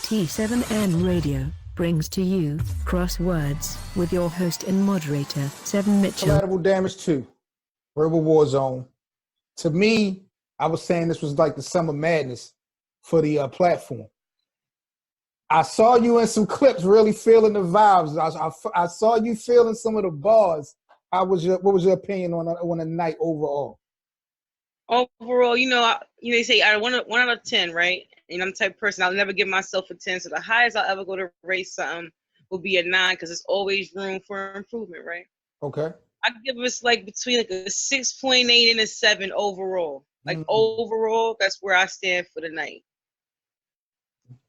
T7N Radio brings to you Crosswords with your host and moderator, Seven Mitchell. Collateral Damage 2, Rebel Warzone. To me, I was saying this was like the summer madness for the platform. I saw you in some clips really feeling the vibes. I saw you feeling some of the bars. What was your opinion on the night overall? Overall, they say out of one out of 10, right? And I'm the type of person, I'll never give myself a 10. So the highest I'll ever go to rate something will be a 9 because there's always room for improvement, right? Okay. I give us between a 6.8 and a 7 overall. Overall, that's where I stand for the night.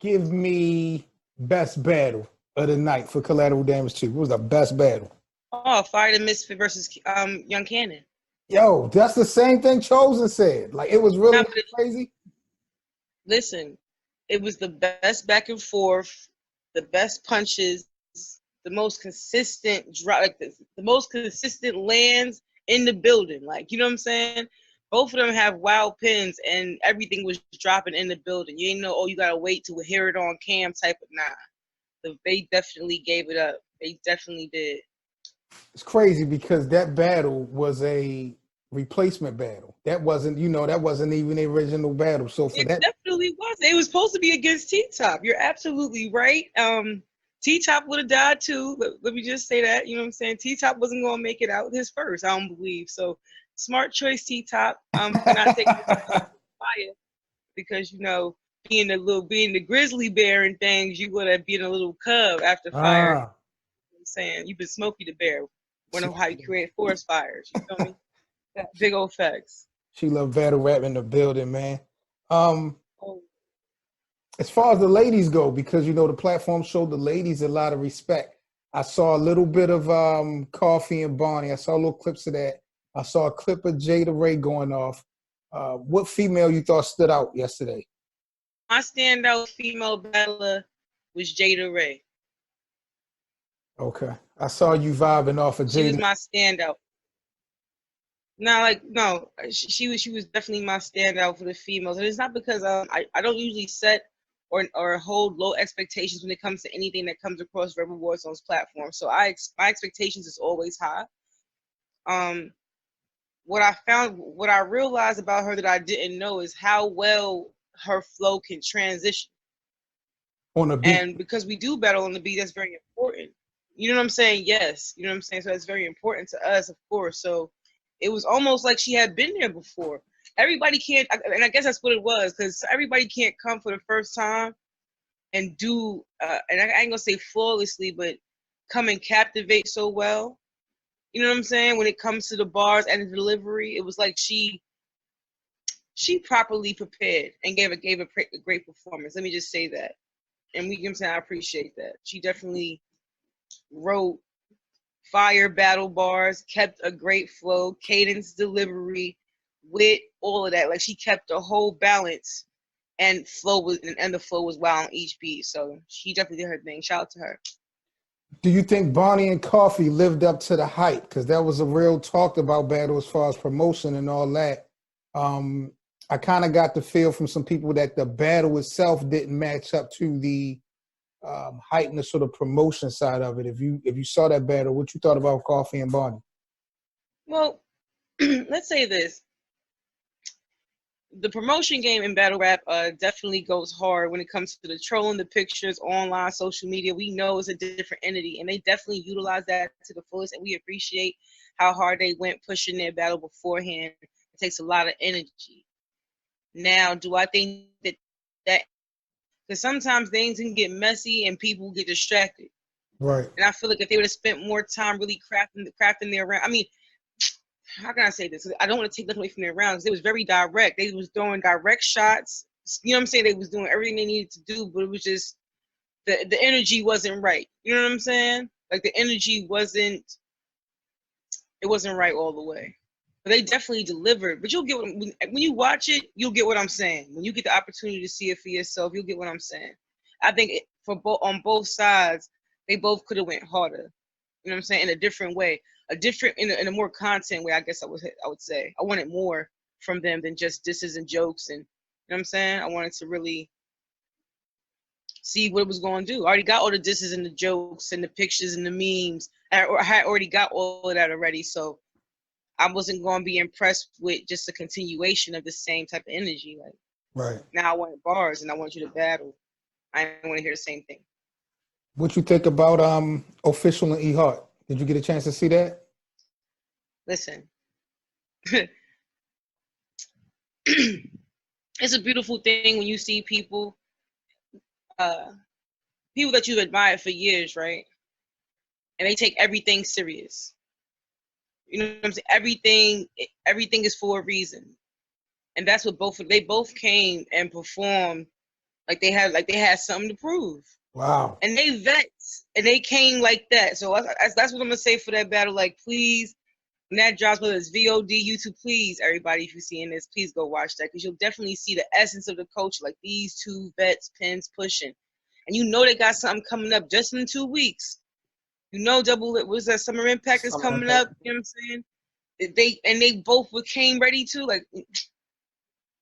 Give me best battle of the night for Collateral Damage 2. What was the best battle? Oh, Fire the Misfit versus Young Cannon. Yo, that's the same thing Chosen said. It was really crazy. Listen, it was the best back and forth, the best punches, the most consistent drop, the most consistent lands in the building. You know what I'm saying? Both of them have wild pins, and everything was dropping in the building. You ain't know, you gotta wait to hear it on cam type of nah. They definitely gave it up. They definitely did. It's crazy because that battle was a replacement battle. That wasn't even the original battle. So for that, definitely was. It was supposed to be against T-Top. You're absolutely right. T-Top would have died too. Let me just say that. You know what I'm saying? T-Top wasn't going to make it out his first, I don't believe. So smart choice, T-Top. For not taking fire because being the grizzly bear and things, you would have been a little cub after fire. You know what I'm saying? You've been Smokey the Bear. We know how you create forest fires. You feel me? That big old facts. She loved battle rap in the building, man. As far as the ladies go, because the platform showed the ladies a lot of respect. I saw a little bit of Coffee and Bonnie. I saw little clips of that. I saw a clip of Jada Ray going off. What female you thought stood out yesterday? My standout female battler was Jada Ray. Okay. I saw you vibing off of Jada. She was my standout. No, she was definitely my standout for the females. And it's not because I don't usually set or hold low expectations when it comes to anything that comes across Rebel Warzone's platform. So my expectations is always high. What I realized about her that I didn't know is how well her flow can transition. On a beat. And because we do battle on the beat, that's very important. You know what I'm saying? Yes. You know what I'm saying? So that's very important to us, of course. So it was almost like she had been there before. Everybody can't, and I guess that's what it was, because everybody can't come for the first time and do, and I ain't gonna say flawlessly, but come and captivate so well. You know what I'm saying? When it comes to the bars and the delivery, it was like she properly prepared and gave a great performance. Let me just say that. And we can say I appreciate that. She definitely wrote fire battle bars, kept a great flow, cadence, delivery, wit, all of that. She kept a whole balance, and the flow was wild on each beat. So she definitely did her thing. Shout out to her. Do you think Bonnie and Coffee lived up to the hype? Because that was a real talked about battle as far as promotion and all that. I kind of got the feel from some people that the battle itself didn't match up to the hype and the sort of promotion side of it. If you saw that battle, what you thought about Coffee and Bonnie? Well, let's say this. The promotion game in battle rap definitely goes hard when it comes to the trolling, the pictures, online, social media. We know it's a different entity, and they definitely utilize that to the fullest, and we appreciate how hard they went pushing their battle beforehand. It takes a lot of energy. Now, do I think that because sometimes things can get messy and people get distracted. Right. And I feel like if they would have spent more time really crafting their round, I mean, how can I say this? I don't want to take nothing away from their rounds. They was very direct. They was throwing direct shots. You know what I'm saying? They was doing everything they needed to do, but it was just the energy wasn't right. You know what I'm saying? The energy wasn't right all the way. But they definitely delivered. But you'll get when you watch it, you'll get what I'm saying. When you get the opportunity to see it for yourself, you'll get what I'm saying. I think on both sides, they both could have went harder. You know what I'm saying? In a different way, in a more content way. I guess I would say I wanted more from them than just disses and jokes, and you know what I'm saying. I wanted to really see what it was going to do. I already got all the disses and the jokes and the pictures and the memes. I had already got all of that already. So I wasn't going to be impressed with just a continuation of the same type of energy. Like, Right. now I want bars and I want you to battle. I don't want to hear the same thing. What you think about Official and HART? Did you get a chance to see that? Listen, it's a beautiful thing when you see people that you've admired for years, right? And they take everything serious. You know what I'm saying? Everything is for a reason. And that's what they both came and performed like they had something to prove. Wow. And they vets and they came like that. So that's what I'm gonna say for that battle. Like, please, when that drops, whether it's VOD, YouTube, please, everybody, if you're seeing this, please go watch that, because you'll definitely see the essence of the culture. Like, these two vets, pins pushing, and you know they got something coming up just in 2 weeks. You know, was that Summer Impact is coming up? You know what I'm saying? They both came ready to, like,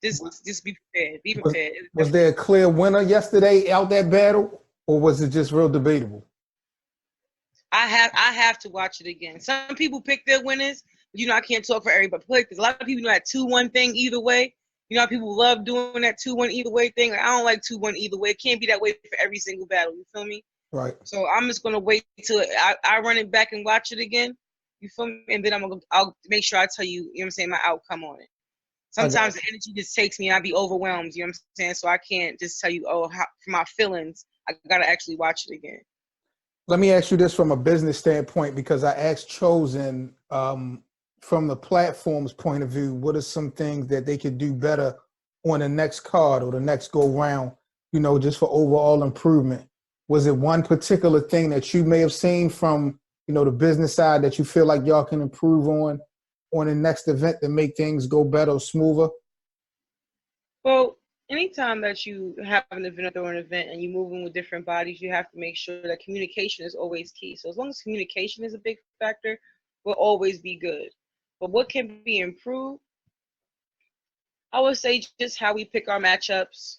just be prepared. Be prepared. Was there a clear winner yesterday out that battle, or was it just real debatable? I have to watch it again. Some people pick their winners, but I can't talk for everybody. Because a lot of people know that 2-1 thing either way. You know how people love doing that 2-1 either way thing? Like, I don't like 2-1 either way. It can't be that way for every single battle. You feel me? Right. So I'm just gonna wait till I run it back and watch it again. You feel me? And then I'll make sure I tell you, you know what I'm saying, my outcome on it. Sometimes the energy just takes me and I be overwhelmed, you know what I'm saying? So I can't just tell you, for my feelings, I gotta actually watch it again. Let me ask you this from a business standpoint, because I asked Chosen from the platform's point of view, what are some things that they could do better on the next card or the next go round, just for overall improvement? Was it one particular thing that you may have seen from, the business side that you feel like y'all can improve on the next event to make things go better or smoother? Well, anytime that you have an event or an event and you're moving with different bodies, you have to make sure that communication is always key. So as long as communication is a big factor, we'll always be good. But what can be improved? I would say just how we pick our matchups.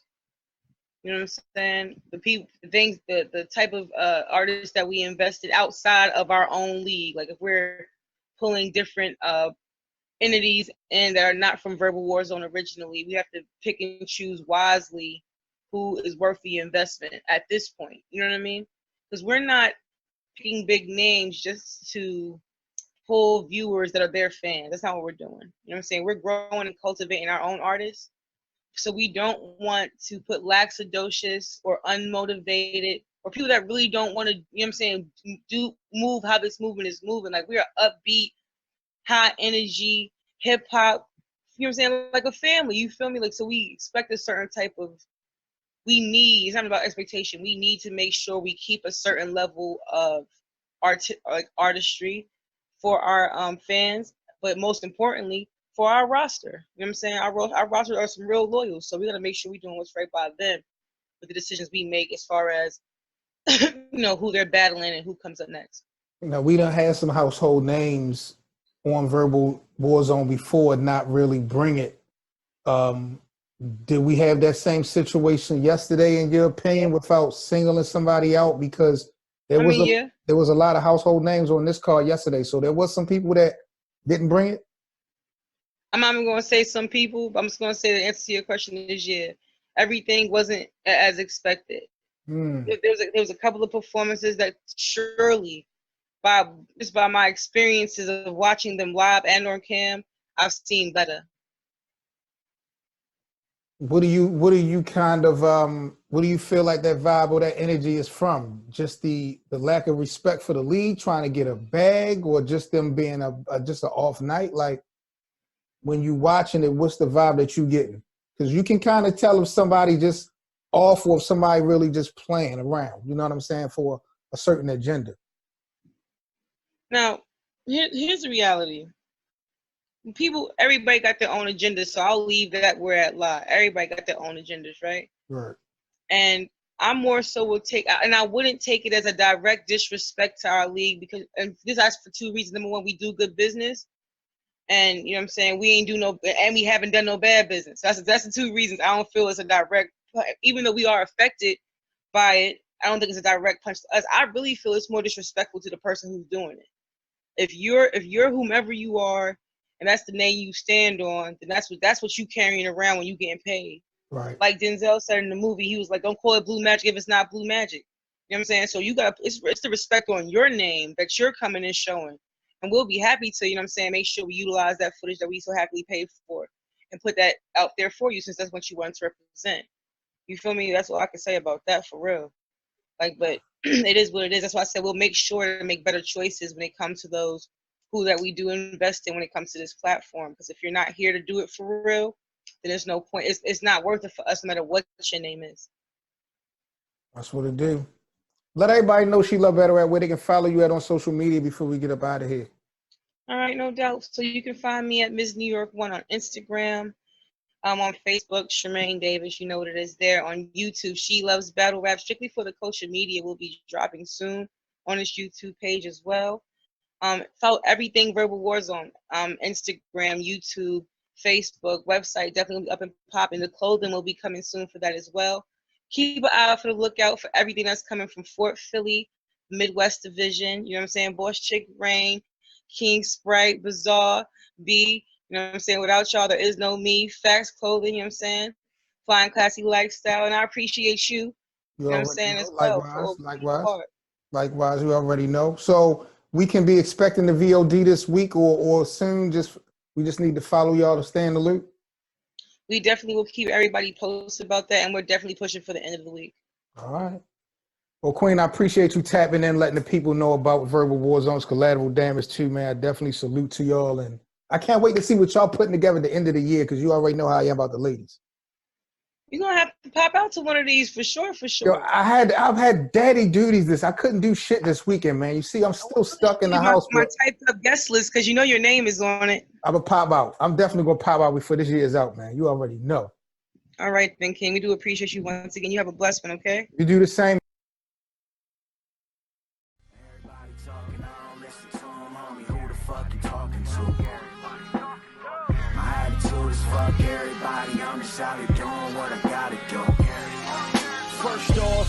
You know what I'm saying? The type of artists that we invested outside of our own league. Like, if we're pulling different entities and that are not from Verbal Warzone originally, we have to pick and choose wisely who is worth the investment at this point. You know what I mean? Because we're not picking big names just to pull viewers that are their fans. That's not what we're doing. You know what I'm saying? We're growing and cultivating our own artists. So we don't want to put lackadaicious or unmotivated or people that really don't want to, you know what I'm saying, move how this movement is moving. Like, we are upbeat, high energy, hip hop, you know what I'm saying, like a family, you feel me? Like, so we expect a certain type of, it's not about expectation. We need to make sure we keep a certain level of artistry for our fans, but most importantly, for our roster. You know what I'm saying? Our roster are some real loyal, so we got to make sure we're doing what's right by them with the decisions we make as far as, who they're battling and who comes up next. We done had some household names on Verbal Warzone before not really bring it. Did we have that same situation yesterday, in your opinion, without singling somebody out? Because there was a lot of household names on this card yesterday, so there was some people that didn't bring it. I'm not even going to say some people, but I'm just going to say the answer to your question is everything wasn't as expected. There was a couple of performances that surely, by my experiences of watching them live and on cam, I've seen better. What do you feel like that vibe or that energy is from? Just the lack of respect for the league, trying to get a bag, or just them being just an off night? Like, when you watching it, what's the vibe that you getting? Because you can kind of tell if somebody just off or if somebody really just playing around, you know what I'm saying, for a certain agenda. Now, here's the reality. Everybody got their own agenda, so I'll leave that where at lie. Everybody got their own agendas, right? Right. And I more so I wouldn't take it as a direct disrespect to our league, and this is for two reasons. Number one, we do good business. And you know what I'm saying, we haven't done no bad business. That's the two reasons I don't feel it's a direct, even though we are affected by it. I don't think it's a direct punch to us. I really feel it's more disrespectful to the person who's doing it. If you're whomever you are, and that's the name you stand on, then that's what you carrying around when you getting paid. Right. Like Denzel said in the movie, he was like, "Don't call it blue magic if it's not blue magic." You know what I'm saying? So it's the respect on your name that you're coming and showing, and we'll be happy to, you know what I'm saying, make sure we utilize that footage that we so happily paid for, and put that out there for you, since that's what you want to represent. You feel me? That's all I can say about that, for real. Like, but it is what it is. That's why I said we'll make sure to make better choices when it comes to those who that we do invest in when it comes to this platform. Because if you're not here to do it for real, then there's no point. It's not worth it for us, no matter what your name is. That's what it do. Let everybody know Shelovesbattlerap, where they can follow you at on social media before we get up out of here. All right, no doubt. So you can find me at Ms. New York 1 on Instagram. On Facebook, Charmaine Davis, you know what it is there. On YouTube, She Loves Battle Rap, strictly for the culture media, will be dropping soon on this YouTube page as well. Follow everything Verbal Warzone, Instagram, YouTube, Facebook, website, definitely up and popping. The clothing will be coming soon for that as well. Keep an eye out for the lookout for everything that's coming from Fort Philly, Midwest Division, you know what I'm saying? Boss Chick Rain, King Sprite, Bazaar, B. You know what I'm saying? Without y'all, there is no me. Facts Clothing, you know what I'm saying? Fine, classy lifestyle. And I appreciate you, you know what I'm saying, as well. Likewise, you already know. So we can be expecting the VOD this week or soon. We just need to follow y'all to stay in the loop. We definitely will keep everybody posted about that, and we're definitely pushing for the end of the week. All right. Well, Queen, I appreciate you tapping in, letting the people know about Verbal Warzone's collateral damage too, man. I definitely salute to y'all, and I can't wait to see what y'all putting together at the end of the year, because you already know how I am about the ladies. You're gonna have to pop out to one of these for sure, for sure. Yo, I've had daddy duties I couldn't do shit this weekend, man. You see, I'm still stuck in the house. My typed up guest list, because you know your name is on it. I'm gonna pop out. I'm definitely gonna pop out before this year is out, man. You already know. All right, then, King. We do appreciate you once again. You have a blessed one, okay? You do the same. Everybody talking, I don't listen to them, homie. Who the fuck you talking to? My attitude is fuck everybody. I'm just out here doing what I gotta do. First off,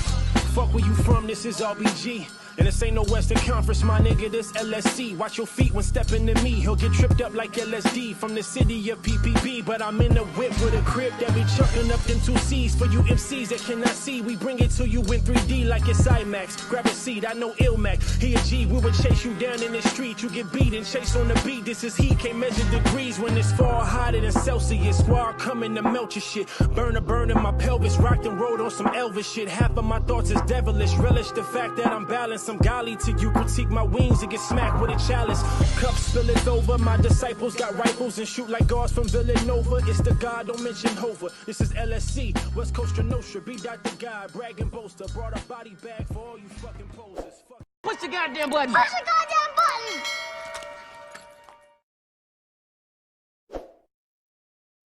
fuck where you from, this is RBG. And this ain't no Western Conference, my nigga, this LSC. Watch your feet when stepping to me. He'll get tripped up like LSD from the city of PPP. But I'm in the whip with a crib that be chucking up them 2 C's. For you MCs that cannot see, we bring it to you in 3D like it's IMAX. Grab a seat, I know Ilmac. He a G, we would chase you down in the street. You get beat and chase on the beat. This is heat, can't measure degrees when it's far hotter than Celsius. Squad coming to melt your shit. Burn in my pelvis, rocked and rolled on some Elvis shit. Half of my thoughts is devilish. Relish the fact that I'm balanced. I'm golly to you, critique my wings and get smacked with a chalice. Cup spill it over, my disciples got rifles and shoot like guards from Villanova. It's the God, don't mention Hova. This is LSC, West Coast Nostra. Be Dr. Guy, brag and boaster. Brought a body bag for all you fucking posers. Push the goddamn button. Push the goddamn